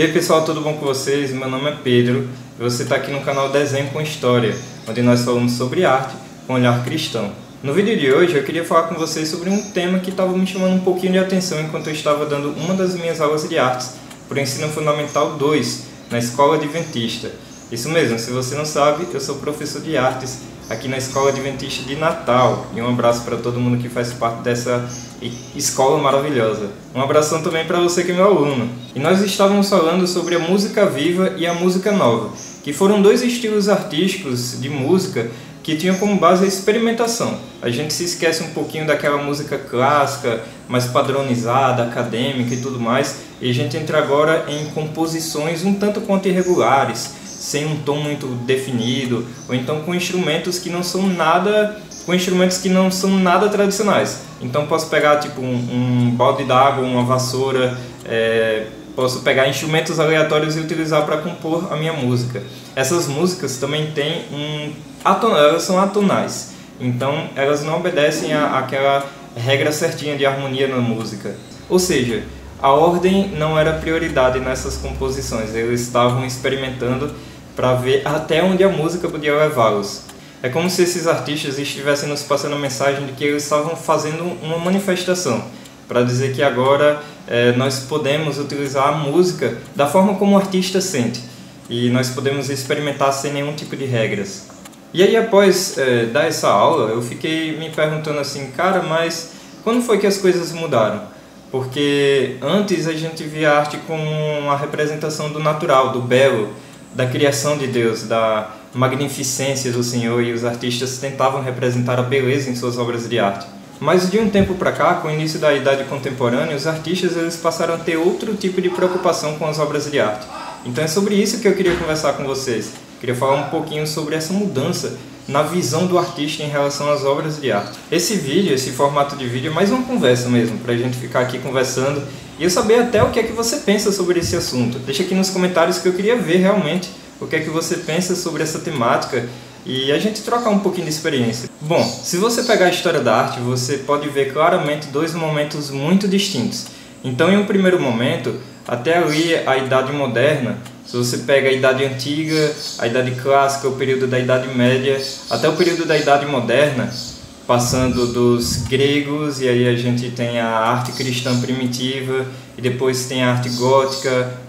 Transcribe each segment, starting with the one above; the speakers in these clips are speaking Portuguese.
E aí pessoal, tudo bom com vocês? Meu nome é Pedro e você está aqui no canal Desenho com História, onde nós falamos sobre arte com olhar cristão. No vídeo de hoje eu queria falar com vocês sobre um tema que estava me chamando um pouquinho de atenção enquanto eu estava dando uma das minhas aulas de artes para o Ensino Fundamental 2, na Escola Adventista. Isso mesmo, se você não sabe, eu sou professor de artes aqui na Escola Adventista de Natal. E um abraço para todo mundo que faz parte dessa escola maravilhosa. Um abração também para você que é meu aluno. E nós estávamos falando sobre a música viva e a música nova, que foram dois estilos artísticos de música que tinham como base a experimentação. A gente se esquece um pouquinho daquela música clássica, mais padronizada, acadêmica e tudo mais, e a gente entra agora em composições um tanto quanto irregulares, sem um tom muito definido, ou então com instrumentos que não são nada tradicionais. Então posso pegar tipo um balde d'água, uma vassoura, posso pegar instrumentos aleatórios e utilizar para compor a minha música. Essas músicas também têm elas são atonais, então elas não obedecem àquela regra certinha de harmonia na música. Ou seja, a ordem não era prioridade nessas composições, eles estavam experimentando para ver até onde a música podia levá-los. É como se esses artistas estivessem nos passando a mensagem de que eles estavam fazendo uma manifestação, para dizer que agora nós podemos utilizar a música da forma como o artista sente, e nós podemos experimentar sem nenhum tipo de regras. E aí após dar essa aula, eu fiquei me perguntando assim, cara, mas quando foi que as coisas mudaram? Porque antes a gente via a arte como uma representação do natural, do belo, da criação de Deus, da magnificência do Senhor, e os artistas tentavam representar a beleza em suas obras de arte. Mas de um tempo para cá, com o início da Idade Contemporânea, os artistas eles passaram a ter outro tipo de preocupação com as obras de arte. Então é sobre isso que eu queria conversar com vocês. Queria falar um pouquinho sobre essa mudança na visão do artista em relação às obras de arte. Esse formato de vídeo é mais uma conversa mesmo, para a gente ficar aqui conversando e eu saber até o que é que você pensa sobre esse assunto. Deixa aqui nos comentários que eu queria ver realmente o que é que você pensa sobre essa temática e a gente trocar um pouquinho de experiência. Bom, se você pegar a história da arte, você pode ver claramente dois momentos muito distintos. Então, em um primeiro momento, até ali a Idade Moderna, se você pega a Idade Antiga, a Idade Clássica, o período da Idade Média, até o período da Idade Moderna, passando dos gregos, e aí a gente tem a arte cristã primitiva, e depois tem a arte gótica,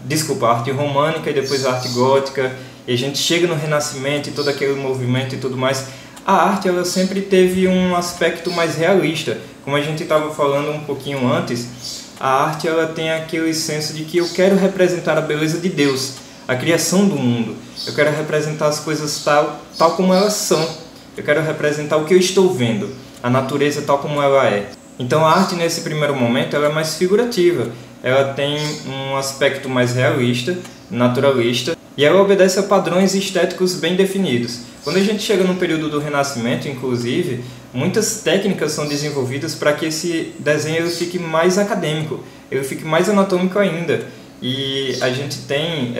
a arte românica e depois a arte gótica, e a gente chega no Renascimento e todo aquele movimento e tudo mais. A arte ela sempre teve um aspecto mais realista, como a gente estava falando um pouquinho antes. A arte ela tem aquele senso de que eu quero representar a beleza de Deus, a criação do mundo. Eu quero representar as coisas tal como elas são. Eu quero representar o que eu estou vendo, a natureza tal como ela é. Então a arte nesse primeiro momento ela é mais figurativa. Ela tem um aspecto mais realista, naturalista, e ela obedece a padrões estéticos bem definidos. Quando a gente chega no período do Renascimento, inclusive, muitas técnicas são desenvolvidas para que esse desenho ele fique mais acadêmico, ele fique mais anatômico ainda. E a gente tem,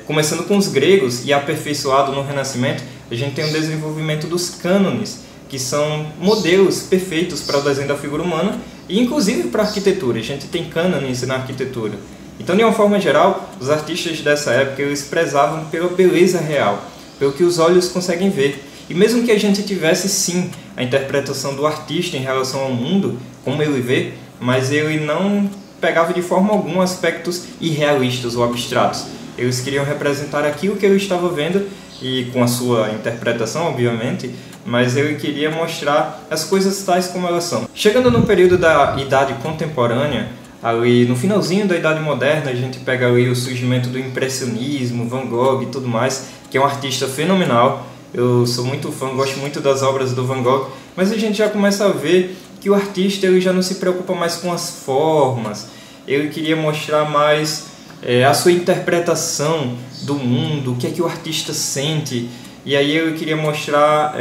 começando com os gregos e aperfeiçoado no Renascimento, a gente tem o desenvolvimento dos cânones, que são modelos perfeitos para o desenho da figura humana e inclusive para a arquitetura. A gente tem cânones na arquitetura. Então, de uma forma geral, os artistas dessa época eles prezavam pela beleza real, pelo que os olhos conseguem ver. E mesmo que a gente tivesse sim a interpretação do artista em relação ao mundo, como ele vê, mas ele não pegava de forma alguma aspectos irrealistas ou abstratos. Eles queriam representar aquilo que ele estava vendo, e com a sua interpretação, obviamente, mas ele queria mostrar as coisas tais como elas são. Chegando no período da Idade Contemporânea, ali no finalzinho da Idade Moderna, a gente pega ali o surgimento do impressionismo, Van Gogh e tudo mais, que é um artista fenomenal. Eu sou muito fã, gosto muito das obras do Van Gogh, mas a gente já começa a ver que o artista ele já não se preocupa mais com as formas, ele queria mostrar mais a sua interpretação do mundo, o que é que o artista sente, e aí ele queria mostrar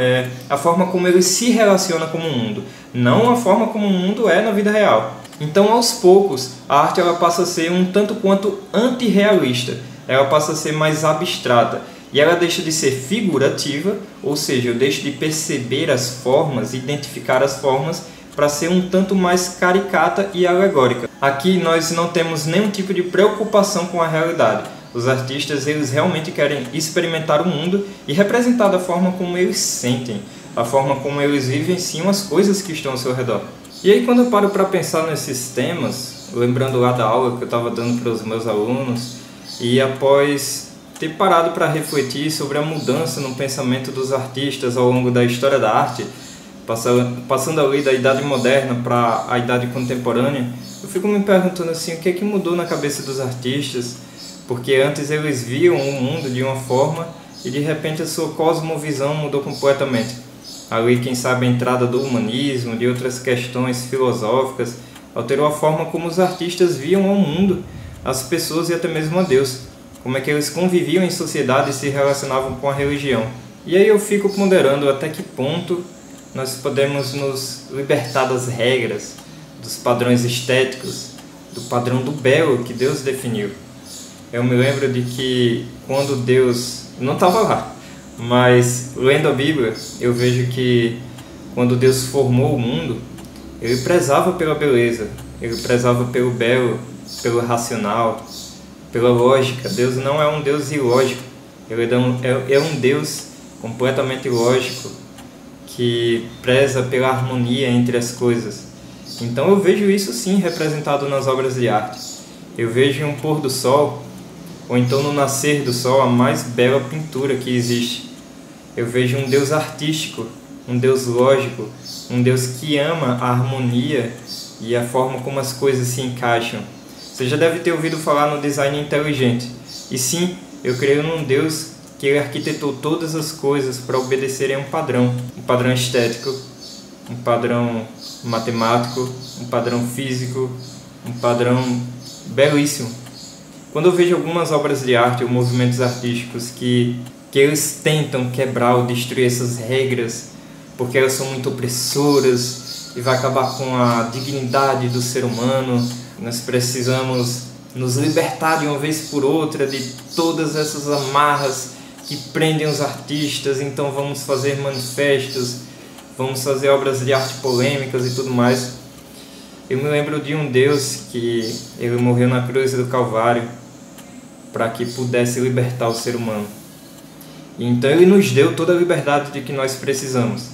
a forma como ele se relaciona com o mundo, não a forma como o mundo é na vida real. Então, aos poucos, a arte ela passa a ser um tanto quanto antirrealista, ela passa a ser mais abstrata, e ela deixa de ser figurativa, ou seja, eu deixo de perceber as formas, identificar as formas, para ser um tanto mais caricata e alegórica. Aqui nós não temos nenhum tipo de preocupação com a realidade. Os artistas, eles realmente querem experimentar o mundo e representar da forma como eles sentem, a forma como eles vivenciam as coisas que estão ao seu redor. E aí quando eu paro para pensar nesses temas, lembrando lá da aula que eu estava dando para os meus alunos, e após ter parado para refletir sobre a mudança no pensamento dos artistas ao longo da história da arte, passando ali da idade moderna para a idade contemporânea, eu fico me perguntando assim, o que é que mudou na cabeça dos artistas? Porque antes eles viam o mundo de uma forma e de repente a sua cosmovisão mudou completamente. Ali, quem sabe, a entrada do humanismo, de outras questões filosóficas, alterou a forma como os artistas viam o mundo, as pessoas e até mesmo a Deus. Como é que eles conviviam em sociedade e se relacionavam com a religião. E aí eu fico ponderando até que ponto nós podemos nos libertar das regras, dos padrões estéticos, do padrão do belo que Deus definiu. Eu me lembro de que quando Deus... Eu não estava lá, mas lendo a Bíblia, eu vejo que quando Deus formou o mundo, Ele prezava pela beleza, Ele prezava pelo belo, pelo racional, pela lógica. Deus não é um Deus ilógico, Ele é um Deus completamente lógico, que preza pela harmonia entre as coisas. Então eu vejo isso sim representado nas obras de arte. Eu vejo um pôr do sol, ou então no nascer do sol, a mais bela pintura que existe. Eu vejo um Deus artístico, um Deus lógico, um Deus que ama a harmonia e a forma como as coisas se encaixam. Você já deve ter ouvido falar no design inteligente. E sim, eu creio num Deus que Ele arquitetou todas as coisas para obedecerem a um padrão estético, um padrão matemático, um padrão físico, um padrão belíssimo. Quando eu vejo algumas obras de arte ou movimentos artísticos que eles tentam quebrar ou destruir essas regras porque elas são muito opressoras e vai acabar com a dignidade do ser humano, nós precisamos nos libertar de uma vez por outra de todas essas amarras que prendem os artistas, então vamos fazer manifestos, vamos fazer obras de arte polêmicas e tudo mais. Eu me lembro de um Deus que Ele morreu na cruz do Calvário para que pudesse libertar o ser humano. E então Ele nos deu toda a liberdade de que nós precisamos.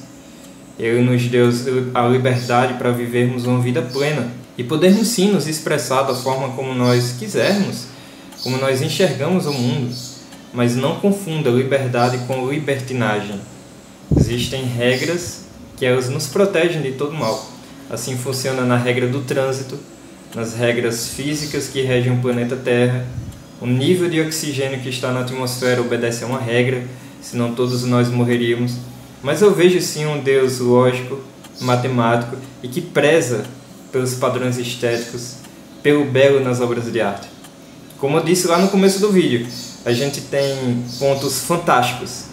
Ele nos deu a liberdade para vivermos uma vida plena e podermos sim nos expressar da forma como nós quisermos, como nós enxergamos o mundo, mas não confunda liberdade com libertinagem. Existem regras que elas nos protegem de todo mal. Assim funciona na regra do trânsito, nas regras físicas que regem o planeta Terra. O nível de oxigênio que está na atmosfera obedece a uma regra, senão todos nós morreríamos. Mas eu vejo sim um Deus lógico, matemático e que preza pelos padrões estéticos, pelo belo nas obras de arte. Como eu disse lá no começo do vídeo, a gente tem pontos fantásticos,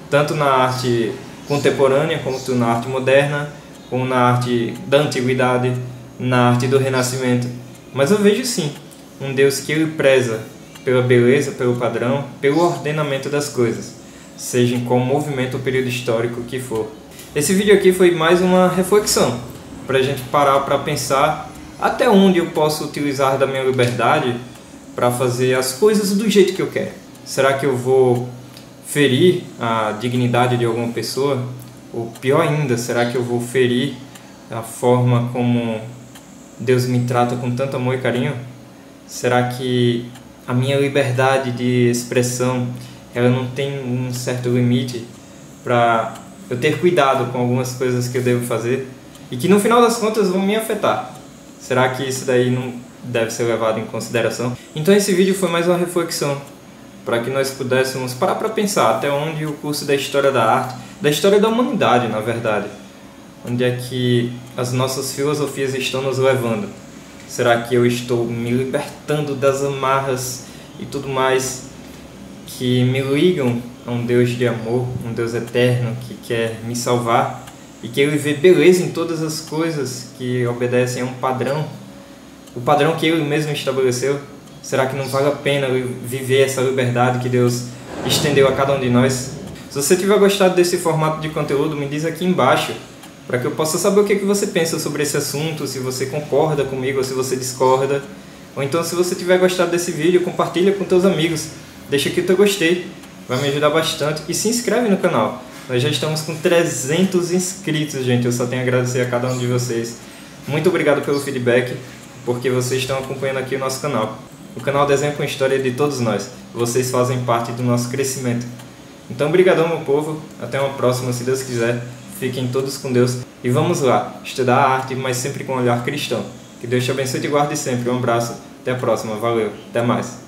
tanto na arte contemporânea, quanto na arte moderna, como na arte da antiguidade, na arte do Renascimento. Mas eu vejo sim um Deus que Ele preza pela beleza, pelo padrão, pelo ordenamento das coisas, seja em qual movimento ou período histórico que for. Esse vídeo aqui foi mais uma reflexão, para a gente parar para pensar até onde eu posso utilizar da minha liberdade para fazer as coisas do jeito que eu quero. Será que eu vou ferir a dignidade de alguma pessoa? Ou pior ainda, será que eu vou ferir a forma como Deus me trata com tanto amor e carinho? Será que a minha liberdade de expressão ela não tem um certo limite para eu ter cuidado com algumas coisas que eu devo fazer e que no final das contas vão me afetar? Será que isso daí não deve ser levado em consideração? Então esse vídeo foi mais uma reflexão para que nós pudéssemos parar para pensar até onde o curso da História da Arte, da História da Humanidade, na verdade, onde é que as nossas filosofias estão nos levando. Será que eu estou me libertando das amarras e tudo mais que me ligam a um Deus de amor, um Deus eterno que quer me salvar e que Ele vê beleza em todas as coisas que obedecem a um padrão, o padrão que Ele mesmo estabeleceu? Será que não vale a pena viver essa liberdade que Deus estendeu a cada um de nós? Se você tiver gostado desse formato de conteúdo, me diz aqui embaixo, para que eu possa saber o que você pensa sobre esse assunto, se você concorda comigo ou se você discorda. Ou então, se você tiver gostado desse vídeo, compartilha com teus amigos. deixa aqui o teu gostei, vai me ajudar bastante, e se inscreve no canal. Nós já estamos com 300 inscritos, gente, eu só tenho a agradecer a cada um de vocês. Muito obrigado pelo feedback, porque vocês estão acompanhando aqui o nosso canal. O canal Desenho com História é de todos nós, vocês fazem parte do nosso crescimento. Então, brigadão, meu povo, até uma próxima, se Deus quiser. Fiquem todos com Deus e vamos lá, estudar a arte, mas sempre com um olhar cristão. Que Deus te abençoe e te guarde sempre. Um abraço, até a próxima, valeu, até mais.